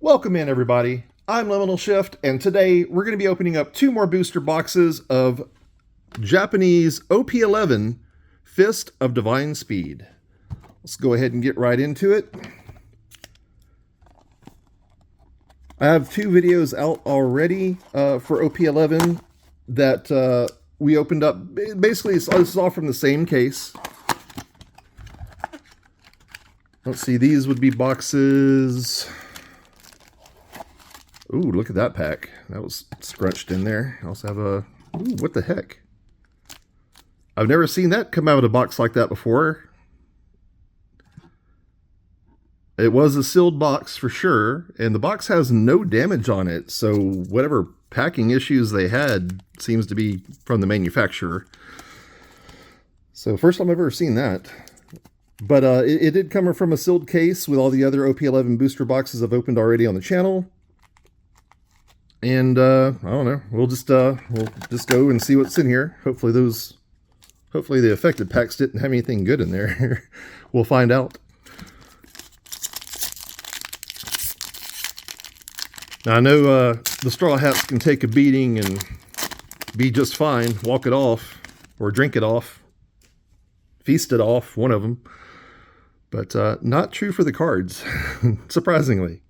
Welcome in, everybody. I'm Liminal Shift, and today we're going to be opening up two more booster boxes of Japanese OP-11 Fist of Divine Speed. Let's go ahead and get right into it. I have two videos out already for OP-11 that we opened up. Basically, this is all from the same case. Let's see, these would be boxes... Ooh, look at that pack. That was scrunched in there. I also have a... Ooh, what the heck? I've never seen that come out of a box like that before. It was a sealed box for sure, and the box has no damage on it, so whatever packing issues they had seems to be from the manufacturer. So first time I've ever seen that. But it did come from a sealed case with all the other OP-11 booster boxes I've opened already on the channel. And I don't know. We'll just go and see what's in here. Hopefully the affected packs didn't have anything good in there. We'll find out. Now I know the straw hats can take a beating and be just fine. Walk it off or drink it off, feast it off. One of them, but not true for the cards. Surprisingly.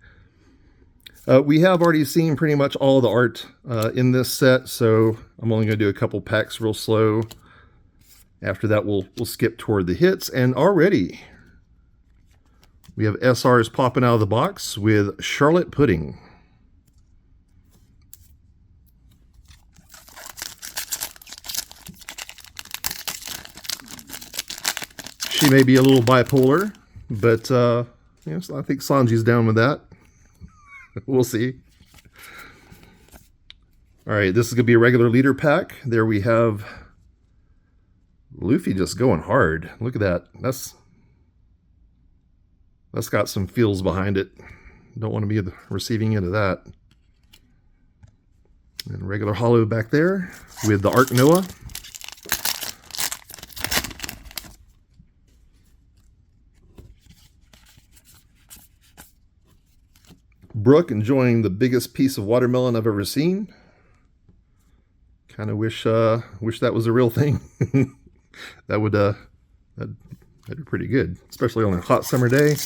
We have already seen pretty much all the art in this set, so I'm only going to do a couple packs real slow. After that, we'll skip toward the hits, and already we have SRs popping out of the box with Charlotte Pudding. She may be a little bipolar, but so I think Sanji's down with that. We'll see. All right, this is going to be a regular leader pack. There we have Luffy just going hard. Look at that. That's got some feels behind it. Don't want to be the receiving end of that. And regular holo back there with the Arc Noah. Brooke enjoying the biggest piece of watermelon I've ever seen. Kind of wish that was a real thing. that'd be pretty good, especially on a hot summer day.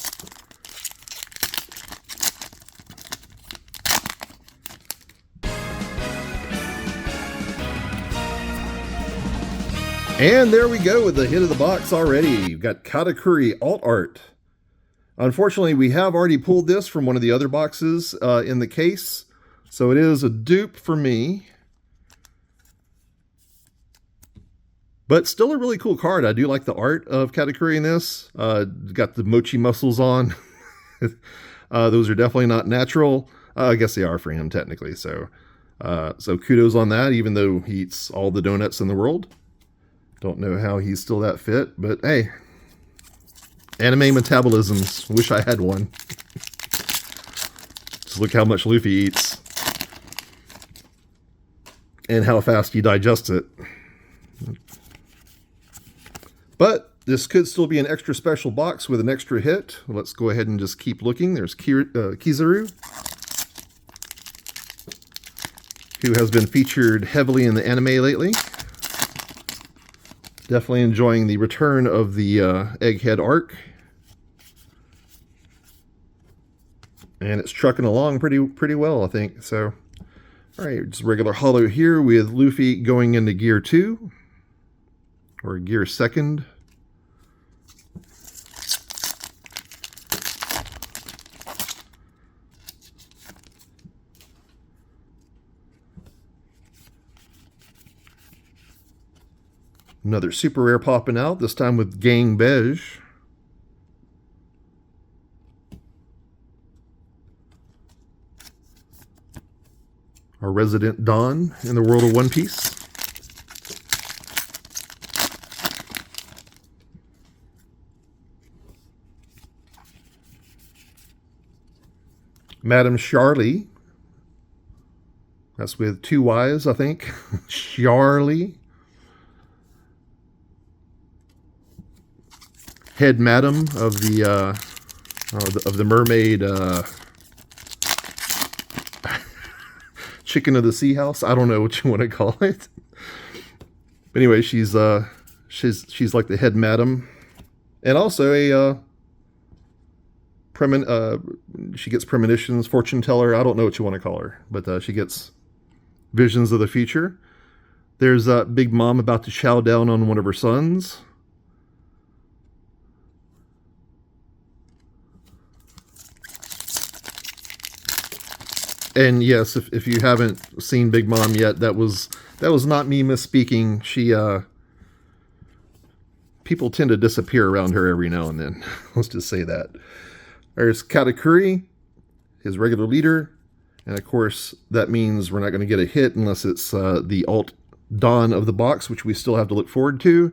And there we go with the hit of the box already. You've got Katakuri Alt Art. Unfortunately, we have already pulled this from one of the other boxes in the case, so it is a dupe for me. But still a really cool card. I do like the art of Katakuri in this. Got the mochi muscles on. Those are definitely not natural. I guess they are for him technically, so kudos on that, even though he eats all the donuts in the world. Don't know how he's still that fit, but hey. Anime metabolisms. Wish I had one. Just look how much Luffy eats. And how fast he digests it. But this could still be an extra special box with an extra hit. Let's go ahead and just keep looking. There's Kizaru, who has been featured heavily in the anime lately. Definitely enjoying the return of the Egghead arc. And it's trucking along pretty well, I think. So, all right, just regular holo here with Luffy going into Gear 2. Or Gear 2nd. Another super rare popping out, this time with Gang Beige. Our resident Don in the world of One Piece. Madame Charlie. That's with two Y's, I think. Charlie. Head Madam of the mermaid chicken of the sea house. I don't know what you want to call it. But anyway, she's like the head madam, and also a she gets premonitions, fortune teller. I don't know what you want to call her, but she gets visions of the future. There's Big Mom about to chow down on one of her sons. And yes, if you haven't seen Big Mom yet, that was not me misspeaking. She people tend to disappear around her every now and then. Let's just say that. There's Katakuri, his regular leader, and of course that means we're not going to get a hit unless it's the alt Dawn of the box, which we still have to look forward to.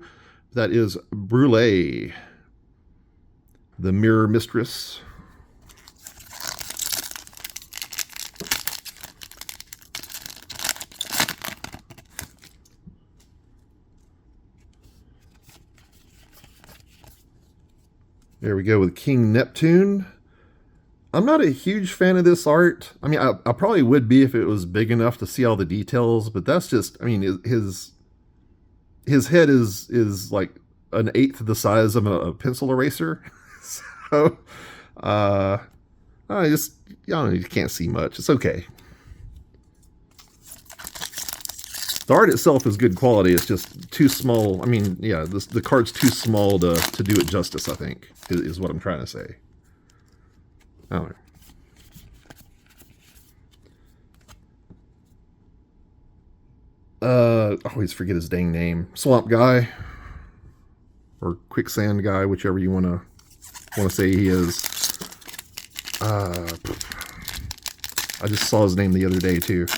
That is Brûlé, the Mirror Mistress. There we go with King Neptune. I'm not a huge fan of this art. I mean, I probably would be if it was big enough to see all the details, but that's just, I mean, his head is like an eighth the size of a pencil eraser. So, I don't know, you can't see much. It's okay. The art itself is good quality. It's just too small. I mean, yeah, the card's too small to do it justice, I think, is what I'm trying to say. I don't know. I always forget his dang name. Swamp Guy. Or Quicksand Guy, whichever you want to say he is. I just saw his name the other day, too.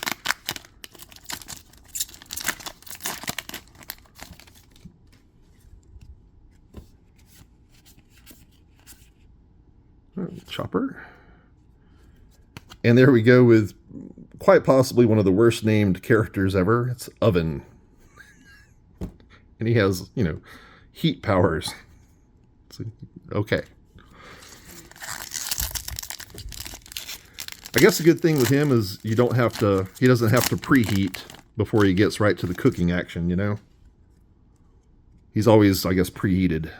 Chopper. And there we go with quite possibly one of the worst named characters ever. It's Oven. And he has, you know, heat powers. So, okay. I guess the good thing with him is he doesn't have to preheat before he gets right to the cooking action, you know? He's always, I guess, preheated.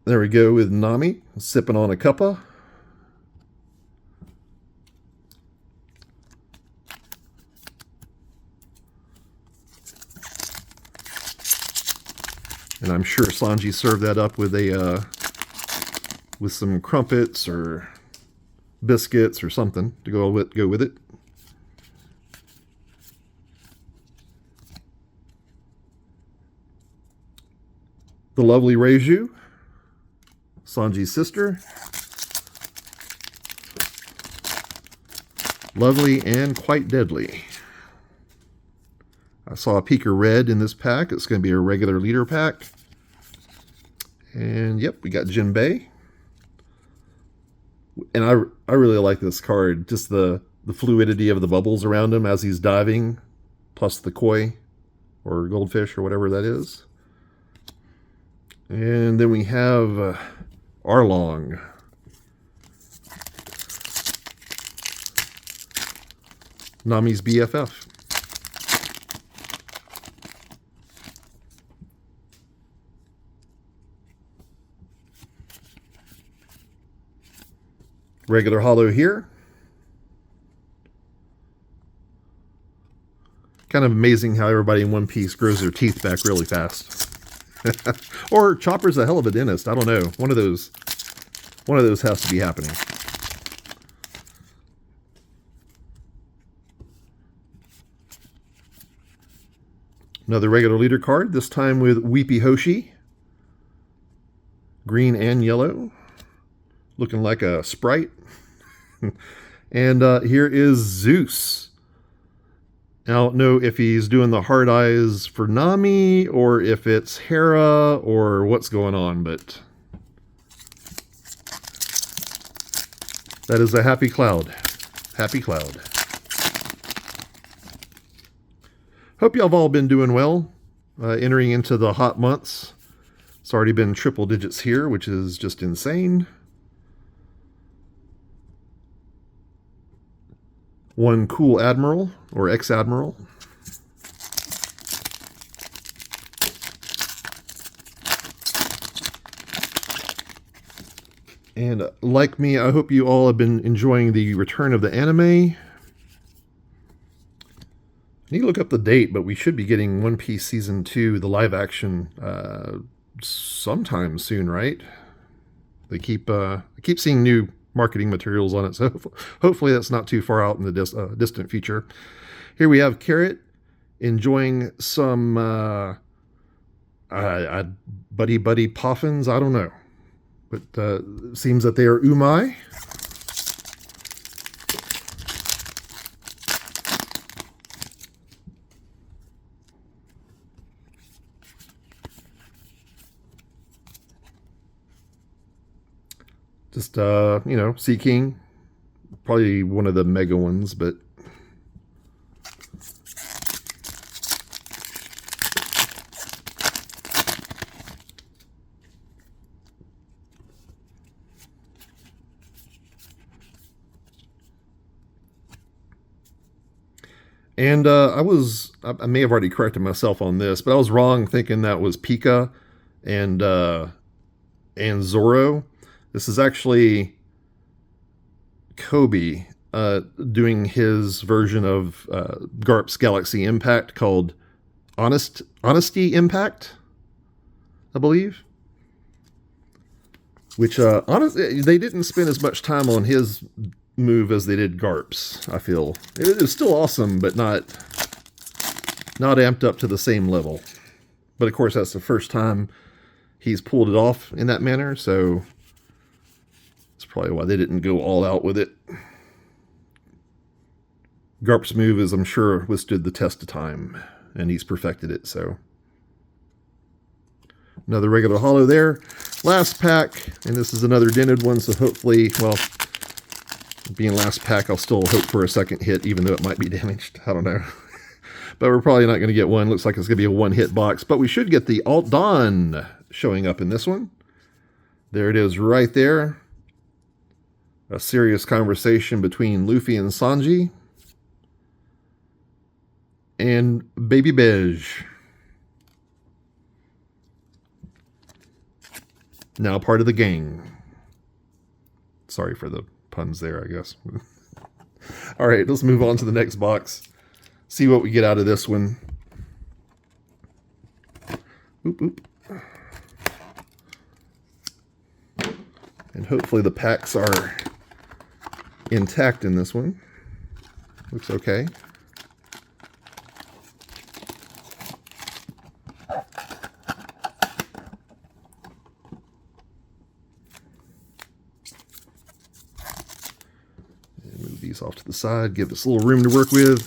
There we go with Nami, sipping on a cuppa. And I'm sure Sanji served that up with with some crumpets or biscuits or something to go with it. The lovely Reiju, Sanji's sister. Lovely and quite deadly. I saw a Peeker Red in this pack. It's going to be a regular leader pack. And yep, we got Jinbei. And I really like this card. Just the fluidity of the bubbles around him as he's diving, plus the koi or goldfish or whatever that is. And then we have Arlong. Nami's BFF. Regular holo here. Kind of amazing how everybody in One Piece grows their teeth back really fast. Or Chopper's a hell of a dentist. I don't know. One of those has to be happening. Another regular leader card, this time with Weepy Hoshi. Green and yellow. Looking like a sprite. And here is Zeus. I don't know if he's doing the hard eyes for Nami or if it's Hera or what's going on, but that is a happy cloud. Happy cloud. Hope y'all have all been doing well. Entering into the hot months. It's already been triple digits here, which is just insane. one cool admiral or ex-admiral. And like me, I hope you all have been enjoying the return of the anime. I need to look up the date, but we should be getting One Piece Season 2, the live action, sometime soon, right? They keep seeing new marketing materials on it, so hopefully that's not too far out in the distant future. Here we have Carrot enjoying some buddy poffins. I don't know, but it seems that they are umai. Just, you know, Sea King. Probably one of the mega ones, but... And I may have already corrected myself on this, but I was wrong thinking that was Pika and Zoro. This is actually Kobe doing his version of Garp's Galaxy Impact called Honesty Impact, I believe. Which, honestly, they didn't spend as much time on his move as they did Garp's, I feel. It was still awesome, but not amped up to the same level. But of course, that's the first time he's pulled it off in that manner, so that's probably why they didn't go all out with it. Garp's move is, I'm sure, withstood the test of time, and he's perfected it, so. Another regular holo there. Last pack, and this is another dented one, so hopefully, well, being last pack, I'll still hope for a second hit, even though it might be damaged. I don't know. But we're probably not going to get one. Looks like it's going to be a one-hit box. But we should get the Alt Dawn showing up in this one. There it is right there. A serious conversation between Luffy and Sanji. And Baby Beige. Now part of the gang. Sorry for the puns there, I guess. All right, let's move on to the next box. See what we get out of this one. Oop, oop. And hopefully the packs are intact in this one. Looks okay. Move these off to the side, give us a little room to work with.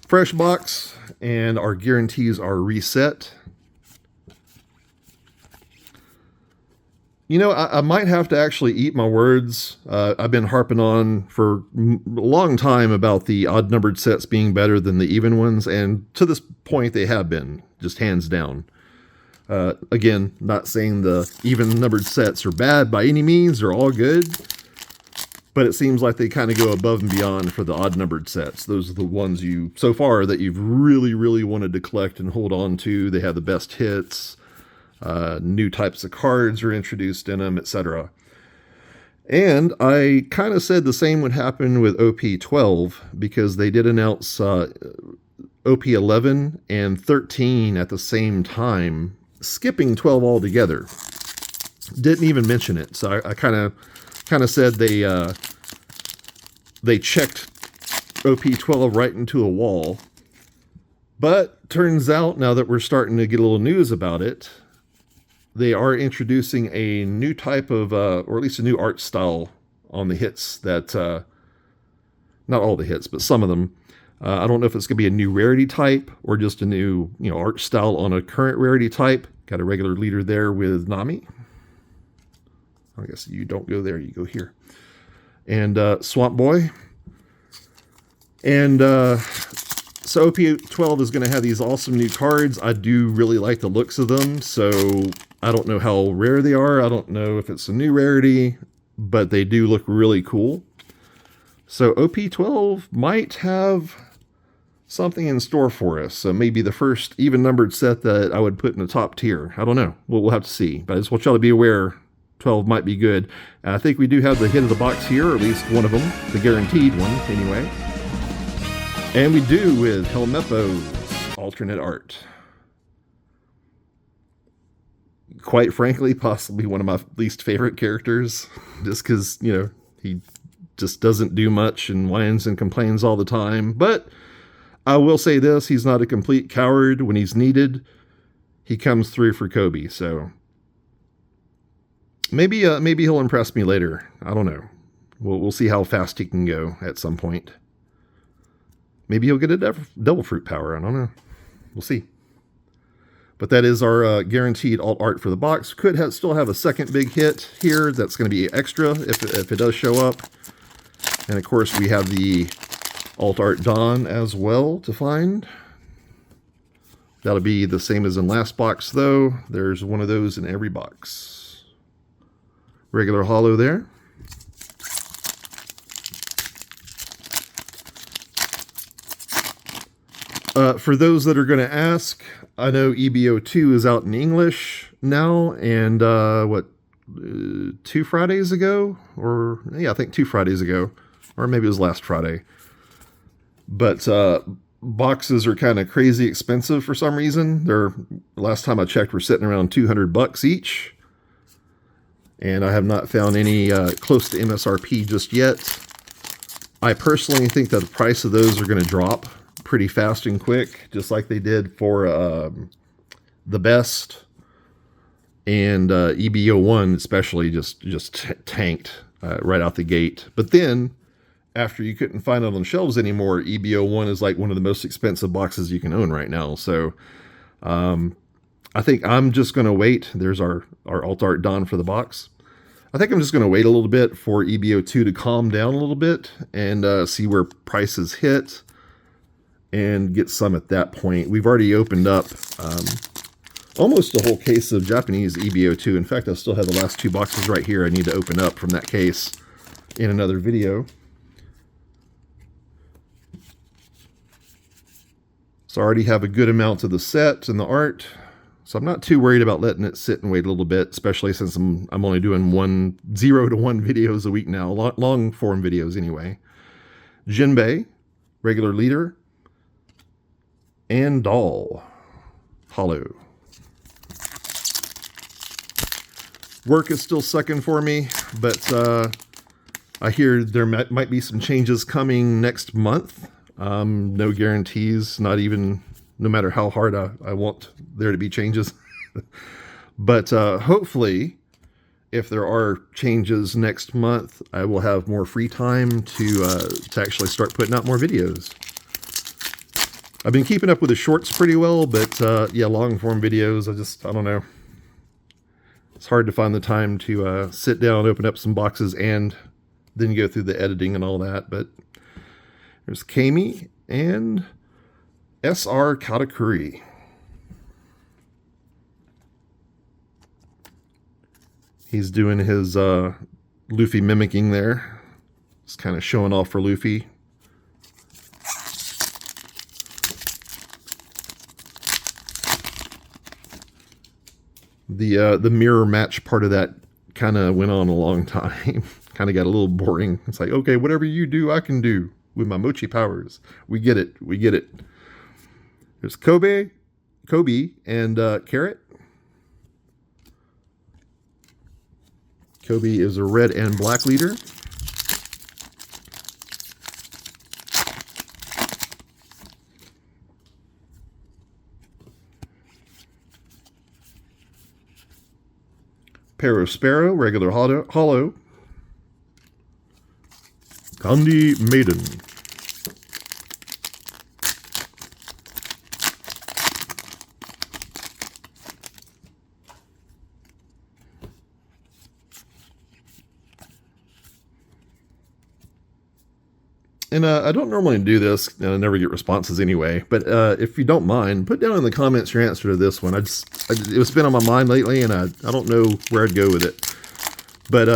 Fresh box, and our guarantees are reset. You know, I might have to actually eat my words. I've been harping on for a long time about the odd-numbered sets being better than the even ones, and to this point they have been, just hands down. Again, not saying the even-numbered sets are bad by any means, they're all good. But it seems like they kind of go above and beyond for the odd-numbered sets. Those are the ones so far, that you've really, really wanted to collect and hold on to. They have the best hits. New types of cards are introduced in them, etc. And I kind of said the same would happen with OP-12, because they did announce OP-11 and 13 at the same time, skipping 12 altogether. Didn't even mention it, so I kind of said they checked OP-12 right into a wall. But turns out, now that we're starting to get a little news about it, they are introducing a new type of, or at least a new art style on the hits that, not all the hits, but some of them. I don't know if it's going to be a new rarity type or just a new, art style on a current rarity type. Got a regular leader there with Nami. I guess you don't go there, you go here. And Swamp Boy. And so OP-12 is going to have these awesome new cards. I do really like the looks of them, so I don't know how rare they are. I don't know if it's a new rarity, but they do look really cool. So OP-12 might have something in store for us. So maybe the first even-numbered set that I would put in the top tier. I don't know. We'll have to see. But I just want y'all to be aware 12 might be good. I think we do have the hit of the box here, or at least one of them, the guaranteed one anyway. And we do with Helmeppo's alternate art. Quite frankly, possibly one of my least favorite characters, just because, you know, he just doesn't do much and whines and complains all the time. But I will say this, he's not a complete coward. When he's needed, he comes through for Kobe. So maybe he'll impress me later. I don't know. We'll see how fast he can go at some point. Maybe he'll get a devil fruit power. I don't know. We'll see. But that is our guaranteed alt art for the box. Could still have a second big hit here. That's going to be extra if it does show up. And of course we have the alt art Dawn as well to find. That'll be the same as in last box though. There's one of those in every box. Regular holo there. For those that are going to ask, I know EBO2 is out in English now, and 2 Fridays ago? Or, yeah, I think 2 Fridays ago. Or maybe it was last Friday. But boxes are kind of crazy expensive for some reason. Last time I checked, were sitting around $200 each. And I have not found any close to MSRP just yet. I personally think that the price of those are going to drop pretty fast and quick, just like they did for the best and EBO1 especially just tanked right out the gate. But then after you couldn't find it on shelves anymore, EBO1 is like one of the most expensive boxes you can own right now. So I think I'm just going to wait. There's our alt art Dawn for the box. I think I'm just going to wait a little bit for EBO2 to calm down a little bit and see where prices hit and get some at that point. We've already opened up almost a whole case of Japanese EBO2. In fact, I still have the last 2 boxes right here I need to open up from that case in another video. So I already have a good amount of the set and the art. So I'm not too worried about letting it sit and wait a little bit, especially since I'm only doing 0 to 1 videos a week now, long form videos anyway. Jinbei, regular leader, and Doll, holo. Work is still sucking for me, but I hear there might be some changes coming next month. No guarantees, not even, no matter how hard I want there to be changes. But hopefully, if there are changes next month, I will have more free time to actually start putting out more videos. I've been keeping up with the shorts pretty well, but yeah, long form videos, I don't know. It's hard to find the time to sit down, open up some boxes, and then go through the editing and all that. But there's Kami and SR Katakuri. He's doing his Luffy mimicking there. Just kind of showing off for Luffy. The mirror match part of that kind of went on a long time. Kind of got a little boring. It's like, okay, whatever you do, I can do with my mochi powers. We get it. We get it. There's Kobe, and Carrot. Kobe is a red and black leader. Sparrow, regular holo. Gandhi Maiden. And I don't normally do this, and I never get responses anyway, but if you don't mind, put down in the comments your answer to this one. It's been on my mind lately, and I don't know where I'd go with it. But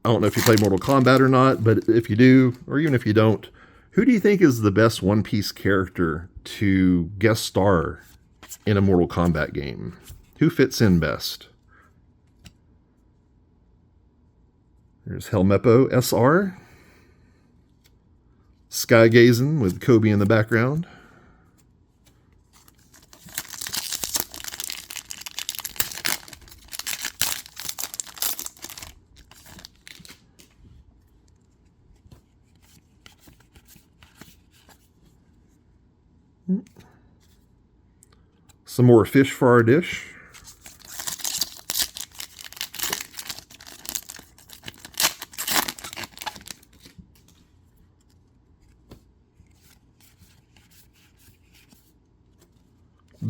I don't know if you play Mortal Kombat or not, but if you do, or even if you don't, who do you think is the best One Piece character to guest star in a Mortal Kombat game? Who fits in best? There's Helmeppo SR. Skygazing with Kobe in the background. Some more fish for our dish.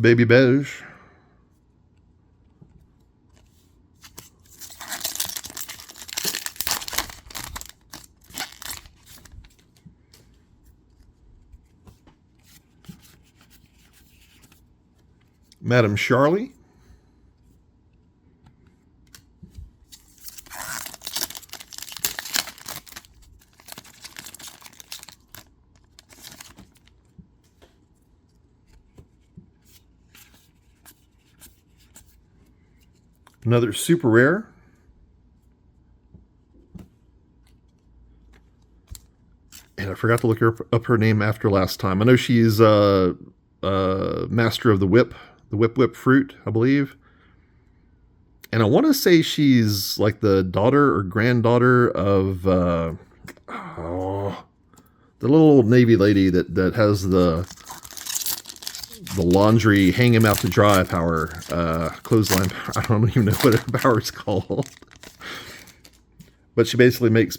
Baby beige. Madame Charlie. Another super rare. And I forgot to look up her name after last time. I know she's master of the whip fruit, I believe. And I want to say she's like the daughter or granddaughter of the little Navy lady that has the laundry hang him out to dry power, clothesline. I don't even know what her power is called. But she basically makes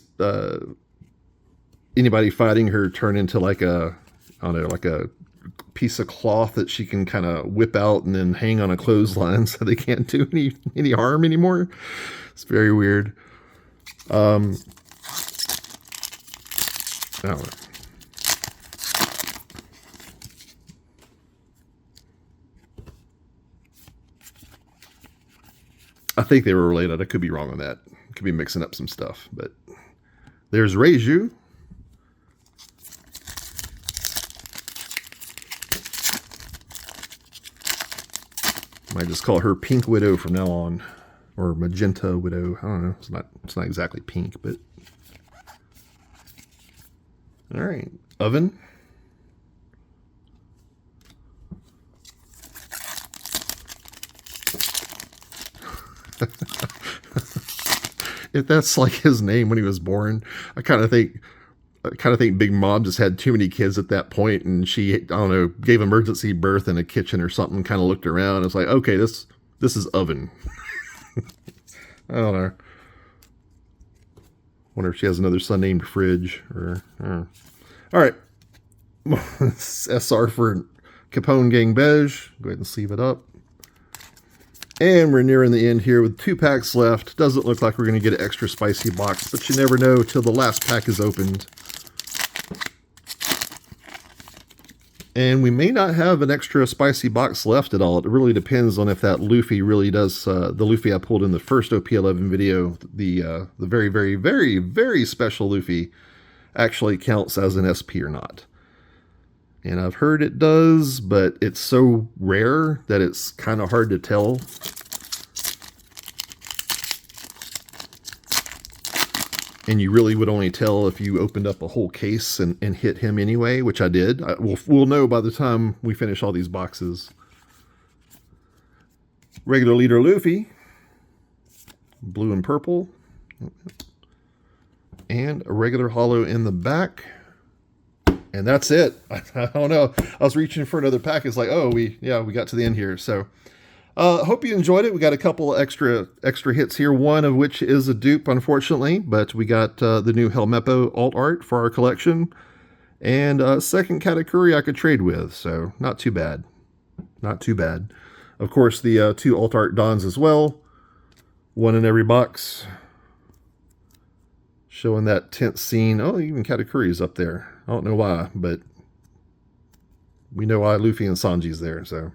anybody fighting her turn into like a, I don't know, like a piece of cloth that she can kind of whip out and then hang on a clothesline so they can't do any harm anymore. It's very weird. I don't know. I think they were related. I could be wrong on that. Could be mixing up some stuff. But there's Reiju. Might just call her Pink Widow from now on, or Magenta Widow. I don't know. It's not exactly pink, but all right. Oven. If that's like his name when he was born, I kind of think Big Mom just had too many kids at that point, and she, I don't know, gave emergency birth in a kitchen or something. Kind of looked around. It's like, okay, this is Oven. I don't know. Wonder if she has another son named Fridge or. All right, SR for Capone Gang Beige. Go ahead and sleeve it up. And we're nearing the end here with 2 packs left. Doesn't look like we're going to get an extra spicy box, but you never know till the last pack is opened. And we may not have an extra spicy box left at all. It really depends on if that Luffy really does, the Luffy I pulled in the first OP-11 video, the very, very, very, very special Luffy, actually counts as an SP or not. And I've heard it does, but it's so rare that it's kind of hard to tell. And you really would only tell if you opened up a whole case and hit him anyway, which I did. We'll know by the time we finish all these boxes. Regular leader Luffy. Blue and purple. And a regular holo in the back. And that's it. I don't know. I was reaching for another pack. It's like, oh, we got to the end here. So, hope you enjoyed it. We got a couple extra hits here. One of which is a dupe, unfortunately, but we got the new Helmeppo alt art for our collection, and a second Katakuri I could trade with. So, not too bad. Not too bad. Of course, the 2 alt art Dons as well. One in every box. Showing that tense scene. Oh, even Katakuri is up there. I don't know why, but we know why Luffy and Sanji's there. So,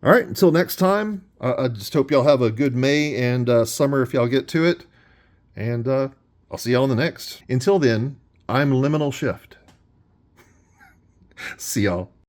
all right, until next time, I just hope y'all have a good May and summer if y'all get to it. And I'll see y'all in the next. Until then, I'm Liminal Shift. See y'all.